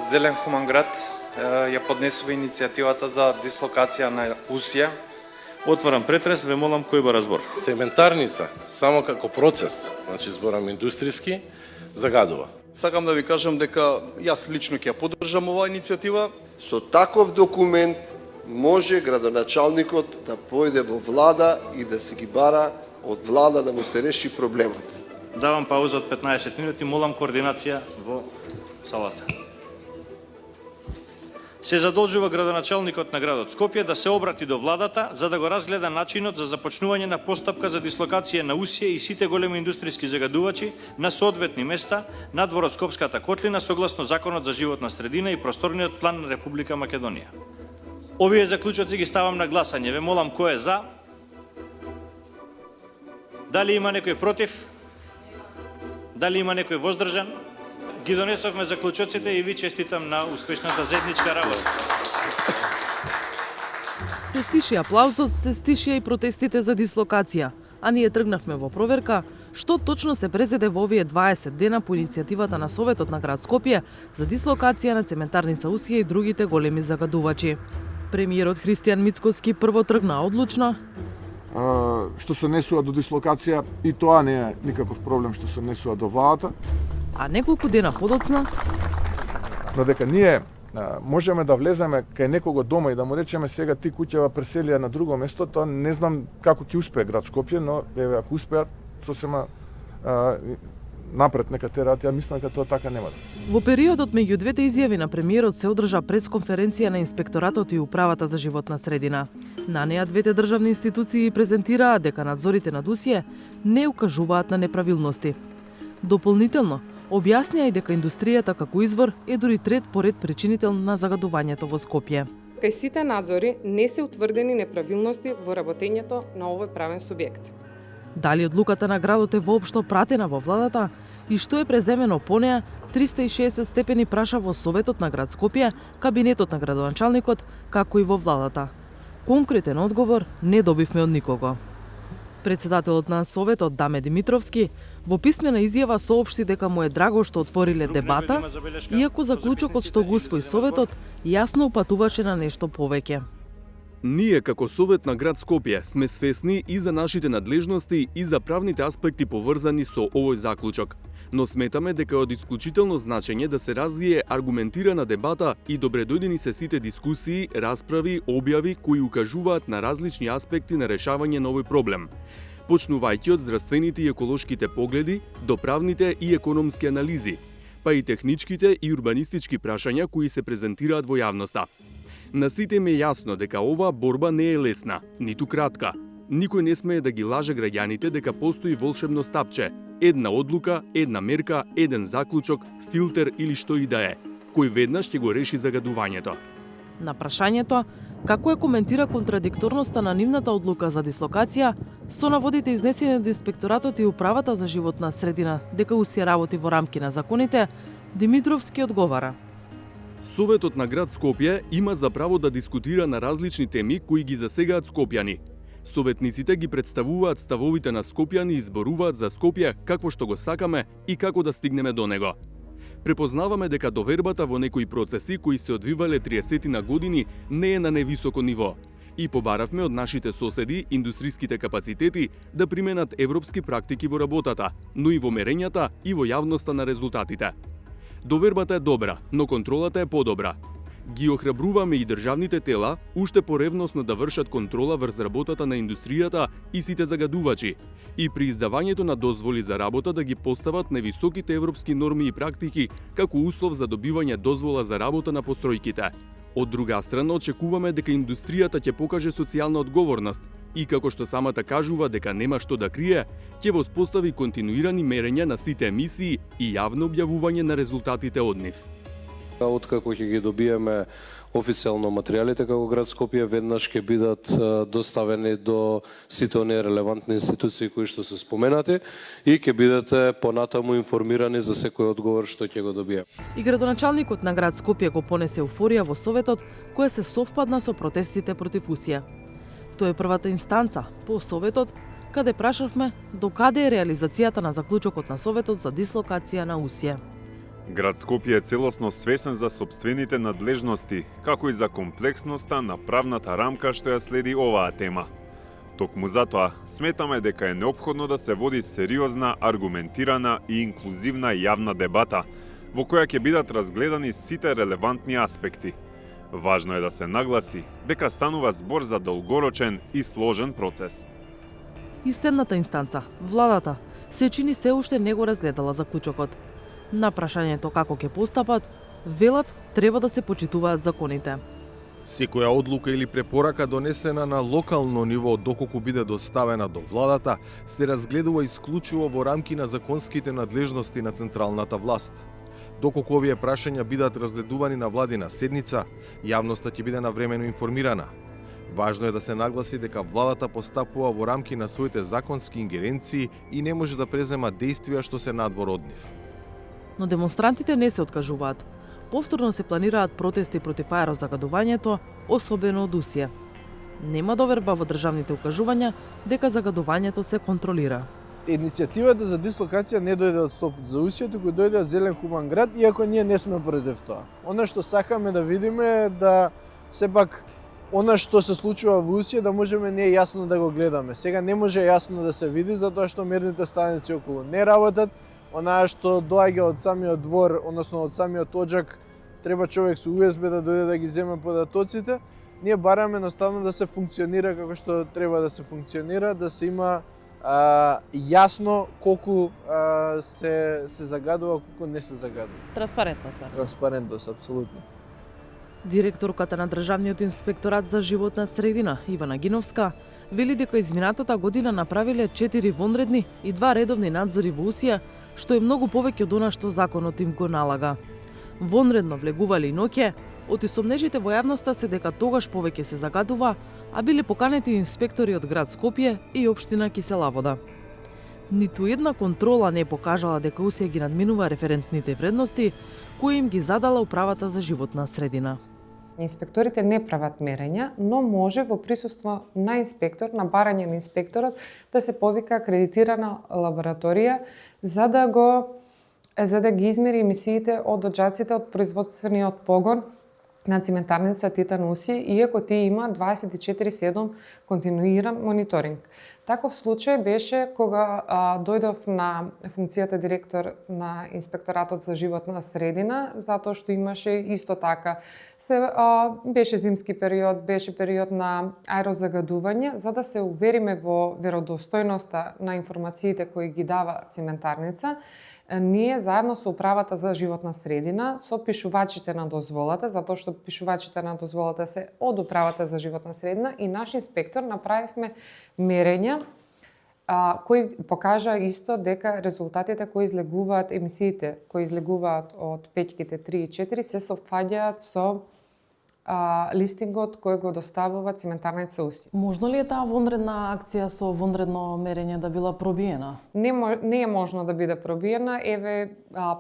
Зелен хуман град ја поднесува иницијативата за дислокација на Усија. Отварам претрес, ве молам кој ба разбор. Цементарница, само како процес, значи зборам индустријски, загадува. Сакам да ви кажам дека јас лично ќе ја поддржам оваа иницијатива. Со таков документ може градоначалникот да појде во влада и да се ги бара од влада да му се реши проблемот. Давам пауза од 15 минути, молам координација во салата. Се задолжува градоначалникот на градот Скопје да се обрати до владата за да го разгледа начинот за започнување на постапка за дислокација на Усија и сите големи индустријски загадувачи на соодветни места надвор од Скопската котлина согласно Законот за животна средина и Просторниот план на Република Македонија. Овие заклучоци ги ставам на гласање. Ве молам кој е за? Дали има некој против? Дали има некој воздржан? Ги донесовме заклучоците и ви честитам на успешната заедничка работа. Се стиши аплаузот, се стишија и протестите за дислокација, а ние тргнавме во проверка што точно се презеде во овие 20 дена по иницијативата на Советот на град Скопје за дислокација на цементарница Усија и другите големи загадувачи. Премиерот Христијан Мицкоски прво тргна одлучно. Што се несува до дислокација и тоа не е никаков проблем што се несува до владата. А неколку дена подоцна, Но дека ние можеме да влеземе кај некого дома и да му речеме сега ти куќава преселија на друго место, тоа не знам како ќе успее град Скопје, но еве ако успеат сосема напред нека терат, ја мислам дека тоа така нема. Во периодот меѓу двете изјави на премиерот се одржа пресконференција на Инспекторатот и Управата за животна средина. На неа двете државни институции презентираа дека надзорите над Усија не укажуваат на неправилности. Дополнително, објаснија и дека индустријата како извор е дури трет поред причинител на загадувањето во Скопје. Кај сите надзори не се утврдени неправилности во работењето на овој правен субјект. Дали одлуката на градот е воопшто пратена во владата и што е преземено по неа, 360 степени праша во Советот на град Скопје, кабинетот на градоначалникот, како и во владата. Конкретен одговор не добивме од никого. Председателот на Советот Даме Димитровски во писмена изјава соопшти дека му е драго што отвориле дебата, иако заклучокот што го усвои Советот јасно упатуваше на нешто повеќе. Ние како Совет на град Скопје сме свесни и за нашите надлежности и за правните аспекти поврзани со овој заклучок, но сметаме дека е од исклучително значење да се развие аргументирана дебата и добредојдени се сите дискусии, расправи, објави кои укажуваат на различни аспекти на решавање на овој проблем, почнувајќи од здравствените и еколошките погледи до правните и економски анализи, па и техничките и урбанистички прашања кои се презентираат во јавноста. На сите им е јасно дека оваа борба не е лесна, ниту кратка. Никој не смее да ги лаже граѓаните дека постои волшебно стапче, една одлука, една мерка, еден заклучок, филтер или што и да е, кој веднаш ќе го реши загадувањето. На прашањето како е коментира контрадикторноста на нивната одлука за дислокација со наводите изнесени од Инспекторатот и Управата за животна средина дека Усија работи во рамки на законите, Димитровски одговара. Советот на град Скопје има за право да дискутира на различни теми кои ги засегаат скопјани. Советниците ги представуваат ставовите на скопјани и зборуваат за Скопје какво што го сакаме и како да стигнеме до него. Препознаваме дека довербата во некои процеси кои се одвивале 30 на години не е на невисоко ниво и побаравме од нашите соседи индустријските капацитети да применат европски практики во работата, но и во мерењата и во јавноста на резултатите. Довербата е добра, но контролата е подобра. Ги охрабруваме и државните тела уште поревносно да вршат контрола врз работата на индустријата и сите загадувачи и при издавањето на дозволи за работа да ги постават на високите европски норми и практики како услов за добивање дозвола за работа на постројките. Од друга страна, очекуваме дека индустријата ќе покаже социјална одговорност и, како што самата кажува дека нема што да крие, ќе воспостави континуирани мерења на сите емисии и јавно објавување на резултатите од нив. Откако ќе ги добиеме официјално материјалите како град Скопје, веднаш ќе бидат доставени до сите оние релевантни институции кои што се споменати и ќе бидете понатаму информирани за секој одговор што ќе го добиеме. И градоначалникот на град Скопје го понесе еуфорија во Советот, која се совпадна со протестите против Усија. Тоа е првата инстанца по Советот, каде прашавме докаде е реализацијата на заклучокот на Советот за дислокација на Усија. Град Скопје е целосно свесен за сопствените надлежности, како и за комплексноста на правната рамка што ја следи оваа тема. Токму затоа, сметаме дека е неопходно да се води сериозна, аргументирана и инклузивна јавна дебата, во која ќе бидат разгледани сите релевантни аспекти. Важно е да се нагласи дека станува збор за долгорочен и сложен процес. И следната инстанца, владата, се чини се уште не го разгледала заклучокот. На прашањето како ќе постапат, велат треба да се почитуваат законите. Секоја одлука или препорака донесена на локално ниво доколку биде доставена до владата, се разгледува исклучиво во рамки на законските надлежности на централната власт. Доколку овие прашања бидат разгледувани на владина седница, јавноста ќе биде навремено информирана. Важно е да се нагласи дека владата постапува во рамки на своите законски ингеренции и не може да презема действија што се надвор од нив. Но демонстрантите не се откажуваат. Повторно се планираат протести против аерозагадувањето, особено од Усија. Нема доверба во државните укажувања дека загадувањето се контролира. Иницијативата за дислокација не дојде од Стоп за Усија, туку дојде од Зелен хуман град, иако ние не сме против тоа. Она што сакаме да видиме е да сепак она што се случува во Усија да можеме ние јасно да го гледаме. Сега не може јасно да се види затоа што мерните станици околу не работат. Онаа што доаѓа од самиот двор, односно од самиот оџак, треба човек со USB да дојде да ги земе податоците. Ние бараме едноставно да се функционира како што треба да се функционира, да се има јасно колку се загадува, колку не се загадува. Транспарентност. Транспарентност, апсолутно. Директорката на Државниот инспекторат за животна средина, Ивана Гиновска, вели дека измината година направиле 4 вонредни и 2 редовни надзори во Усија, што е многу повеќе од она што законот им го налага. Вонредно влегували и ноќе, од исомнежите во јавноста се дека тогаш повеќе се загадува, а биле поканети инспектори од град Скопје и општина Кисела Вода. Ниту една контрола не покажала дека Усија ги надминува референтните вредности кои им ги задала управата за животна средина. Инспекторите не прават мерења, но може во присуство на инспектор, на барање на инспекторот, да се повика акредитирана лабораторија за да ги измери емисиите од оџаците од производствениот погон на циментарница Титан Усија, иако тие има 24/7 континуиран мониторинг. Таков случај беше кога дојдов на функцијата директор на Инспекторатот за животна средина, затоа што имаше исто така беше зимски период, беше период на аерозагадување, за да се увериме во веродостојноста на информациите кои ги дава циментарница. Ние заедно со управата за животна средина, со пишувачите на дозволата, затоа што пишувачите на дозволата се од управата за животна средина и наш инспектор направивме мерења кои покажа исто дека резултатите кои излегуваат, емисиите кои излегуваат од пеќките 3 и 4 се совпаѓаат со листингот кој го доставува циментарница Усија. Можно ли е таа вонредна акција со вонредно мерење да била пробиена? Не е можно да биде пробиена. Еве,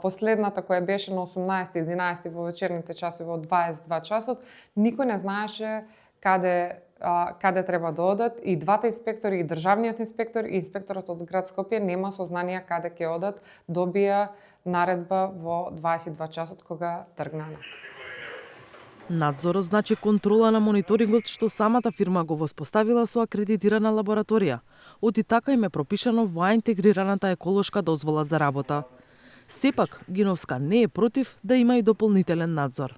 последната која беше на 18-11 во вечерните часови од 22 часот, никој не знаеше каде треба да одат. И двата инспектори, и државниот инспектор, и инспекторот од град Скопје нема сознанија каде ќе одат, добија наредба во 22 часот кога тргнанат. Надзорот значи контрола на мониторингот што самата фирма го воспоставила со акредитирана лабораторија. Оти така им е пропишано во интегрираната еколошка дозвола за работа. Сепак, Гиновска не е против да има и дополнителен надзор.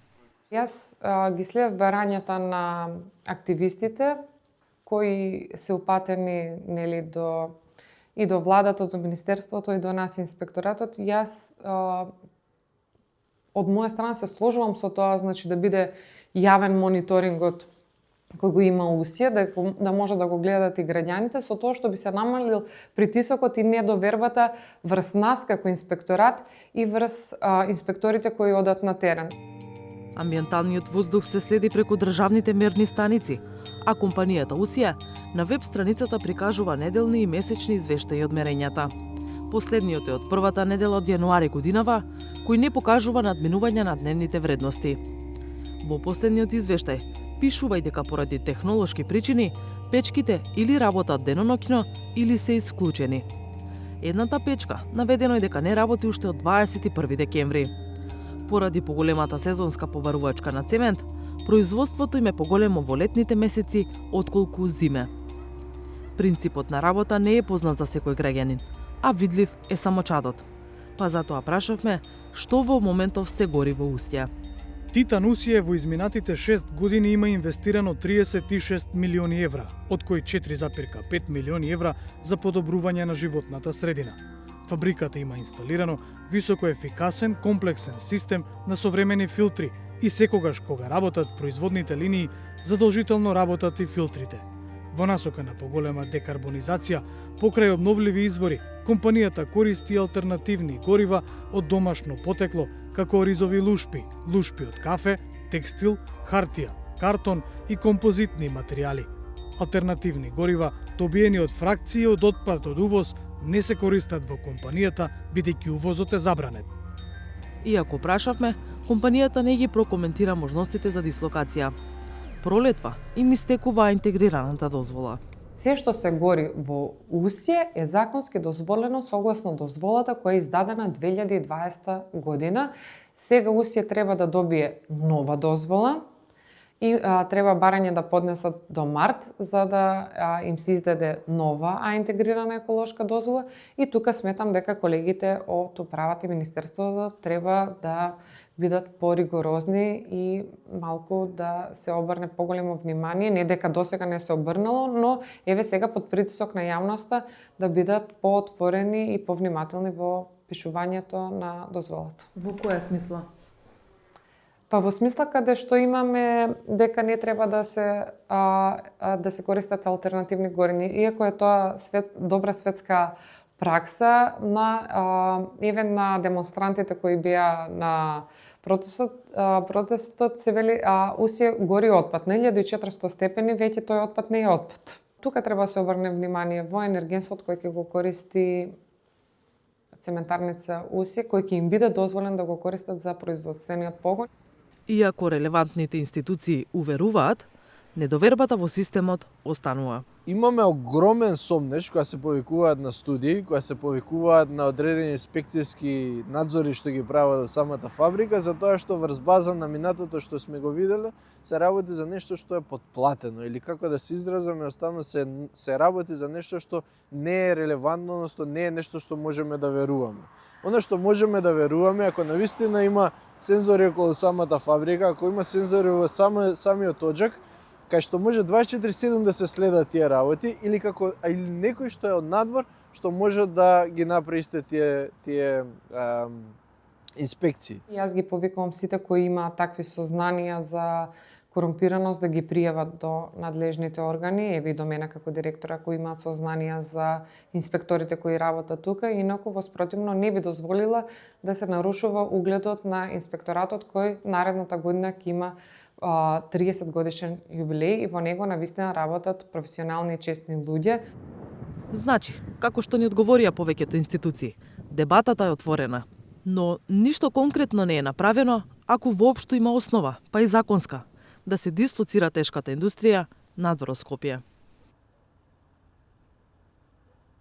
Јас ги следев барањата на активистите кои се упатени и до владата, до министерството и до нас инспекторатот. Јас од моја страна се сложувам со тоа, значи да биде јавен мониторингот кој го има Усија, да може да го гледат и граѓаните, со тоа што би се намалил притисокот и недовербата врз нас како инспекторат и врз инспекторите кои одат на терен. Амбиенталниот воздух се следи преку државните мерни станици, а компанијата Усија на веб страницата прикажува неделни и месечни извештаи од мерењата. Последниот е од првата недела од јануари годинава, кој не покажува надминување на дневните вредности. Во последниот извештај пишува и дека поради технолошки причини печките или работат деноноќно или се исклучени. Едната печка наведено е дека не работи уште од 21 декември. поради поголемата сезонска побарувачка на цемент, производството им е поголемо во летните месеци отколку зиме. Принципот на работа не е познат за секој граѓанин, а видлив е само чадот. Па затоа прашавме што во моментов се гори во Устје. Титан Усие во изминатите 6 години има инвестирано 36 милиони евра, од кои 4,5 милиони евра за подобрување на животната средина. Фабриката има инсталирано високоефикасен комплексен систем на современи филтри и секогаш кога работат производните линии, задолжително работат и филтрите. Во насока на поголема декарбонизација, покрај обновливи извори, компанијата користи алтернативни горива од домашно потекло, како ризови лушпи, лушпи од кафе, текстил, хартија, картон и композитни материјали. Алтернативни горива, добиени од фракции од отпад од увоз, не се користат во компанијата, бидејќи увозот е забранет. Иако прашавме, компанијата не ги прокоментира можностите за дислокација. Пролетва им истекува интегрираната дозвола. Се што се гори во Усје е законски дозволено согласно дозволата која е издадена 2020 година. Сега Усје треба да добие нова дозвола и треба барање да поднесат до март за да им се издаде нова интегрирана еколошка дозвола и тука сметам дека колегите од управата и министерството треба да бидат поригорозни и малку да се обрне поголемо внимание, не дека досега не се обрнало, но еве сега под притисок на јавноста да бидат поотворени и повнимателни во пишувањето на дозволата. Во која смисла? Па во смисла каде што имаме дека не треба да се користат алтернативни горини, иако е тоа добра светска пракса на на демонстрантите кои беа на протестот се вели Усие гори отпад на 1400 степени, веќе тој отпад не е отпад. Тука треба да се обрне внимание во енергенсот кој ќе го користи цементарница Усие, кој ќе им биде дозволен да го користат за производствениот погон. Иако релевантните институции уверуваат, недовербата во системот останува. Имаме огромен сомнеж која се повикуваат на студии, која се повикуваат на одредени инспекцијски надзори што ги прават во самата фабрика, за тоа што врз база на минатото што сме го виделе, се работи за нешто што е подплатено или како да се изразаме, остану се работи за нешто што не е релевантно, односно не е нешто што можеме да веруваме. Оно што можеме да веруваме, ако навистина има сензори околу самата фабрика, ако има сензори во самиот оџак, кај што може 24/7 да се следат тие работи или некој што е од надвор што може да ги направи исте тие инспекции. Јас ги повикувам сите кои имаат такви сознанија за корумпираност да ги пријават до надлежните органи, еве и до мене како директора кои имаат сознанија за инспекторите кои работат тука, инаку воспротивно не би дозволила да се нарушува угледот на инспекторатот кој наредната година ќе има 30 годишен јубилеј и во него навистина работат професионални и честни луѓе. Значи, како што ни одговорија повеќето институции, дебатата е отворена, но ништо конкретно не е направено ако воопшто има основа, па и законска, да се дислоцира тешката индустрија надвор од Скопје.